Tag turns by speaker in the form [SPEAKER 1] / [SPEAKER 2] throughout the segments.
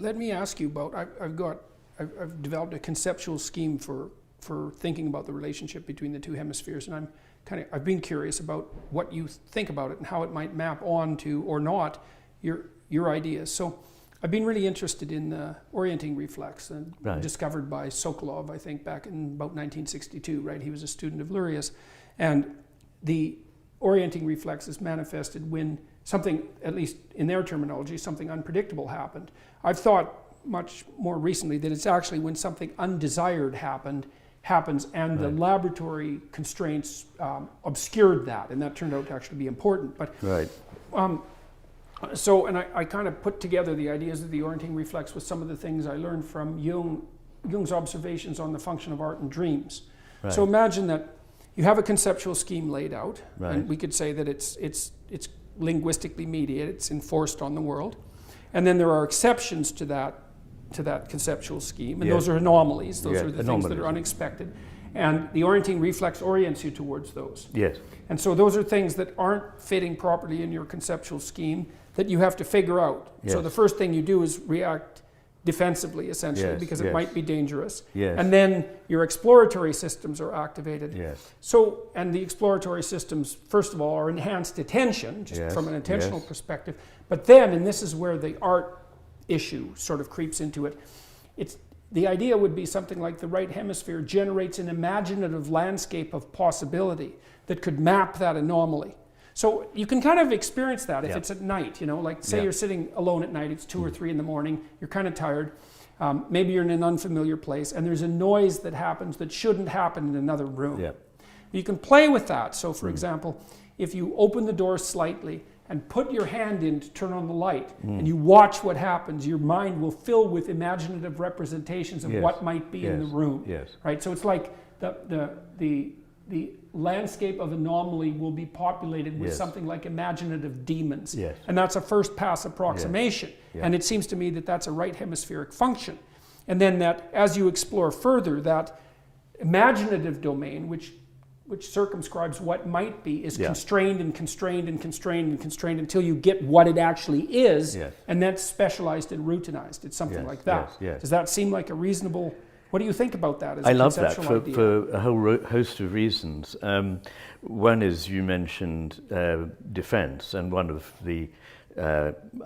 [SPEAKER 1] let me ask you about, I've developed a conceptual scheme for thinking about the relationship between the two hemispheres, and I've been curious about what you think about it and how it might map on to, or not, your ideas. So I've been really interested in the orienting reflex, and discovered by Sokolov, I think, back in about 1962, right? He was a student of Luria's. And the orienting reflex is manifested when something, at least in their terminology, something unpredictable happened. I've thought much more recently that it's actually when something undesired happens and the laboratory constraints obscured that, and that turned out to actually be important. But so, and I kind of put together the ideas of the orienting reflex with some of the things I learned from Jung's observations on the function of art and dreams. So imagine that you have a conceptual scheme laid out, and we could say that it's linguistically mediated, it's enforced on the world, and then there are exceptions to that conceptual scheme, and those are anomalies. Those are the things that are unexpected, and the orienting reflex orients you towards those. And so those are things that aren't fitting properly in your conceptual scheme that you have to figure out. So the first thing you do is react defensively, essentially, because it might be dangerous. And then your exploratory systems are activated. So, and the exploratory systems, first of all, are enhanced attention, just from an intentional perspective. But then, and this is where the art issue sort of creeps into it, the idea would be something like the right hemisphere generates an imaginative landscape of possibility that could map that anomaly. So you can kind of experience that if it's at night, you know, like say you're sitting alone at night, it's 2 or 3 in the morning, you're kind of tired, maybe you're in an unfamiliar place, and there's a noise that happens that shouldn't happen in another room. You can play with that. So for example, if you open the door slightly and put your hand in to turn on the light, and you watch what happens, your mind will fill with imaginative representations of what might be in the room. Right? So it's like the landscape of anomaly will be populated with something like imaginative demons. And that's a first pass approximation. And it seems to me that that's a right hemispheric function. And then that as you explore further, that imaginative domain, which circumscribes what might be, is constrained and constrained and constrained and constrained until you get what it actually is, and that's specialized and routinized. It's something like that. Does that seem like a reasonable... What do you think about that as a conceptual idea?
[SPEAKER 2] For a whole host of reasons. One is, you mentioned defense, and one of the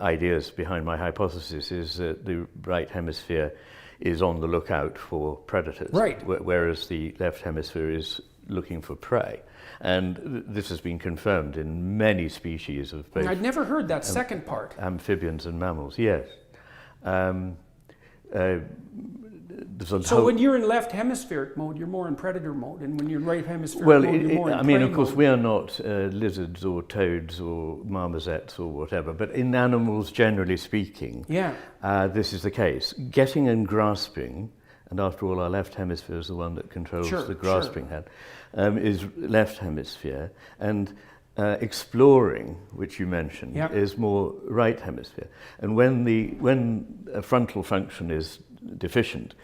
[SPEAKER 2] ideas behind my hypothesis is that the right hemisphere is on the lookout for predators, whereas the left hemisphere is looking for prey. And this has been confirmed in many species of both...
[SPEAKER 1] I'd never heard that second part.
[SPEAKER 2] Amphibians and mammals,
[SPEAKER 1] So when you're in left hemispheric mode, you're more in predator mode, and when you're in right hemispheric mode, you're more in prey
[SPEAKER 2] of course,
[SPEAKER 1] mode.
[SPEAKER 2] we are not lizards or toads or marmosets or whatever, but in animals, generally speaking, this is the case. Getting and grasping, and after all, our left hemisphere is the one that controls the grasping hand, is left hemisphere, and exploring, which you mentioned, is more right hemisphere. And when a frontal function is deficient,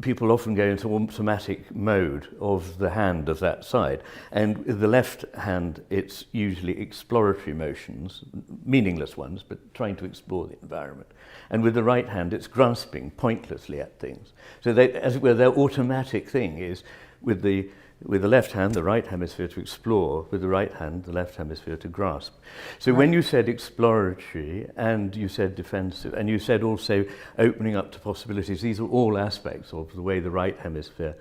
[SPEAKER 2] people often go into automatic mode of the hand of that side. And with the left hand, it's usually exploratory motions, meaningless ones, but trying to explore the environment. And with the right hand, it's grasping pointlessly at things. So they, as it were, their automatic thing is with the left hand, the right hemisphere to explore, with the right hand, the left hemisphere to grasp. So when you said exploratory, and you said defensive, and you said also opening up to possibilities, these are all aspects of the way the right hemisphere,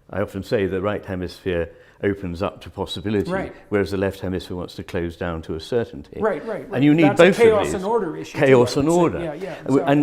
[SPEAKER 2] I often say the right hemisphere opens up to possibility, whereas the left hemisphere wants to close down to a certainty. And you need both of these.
[SPEAKER 1] That's a chaos and order issue.
[SPEAKER 2] Chaos and order.
[SPEAKER 1] Exactly.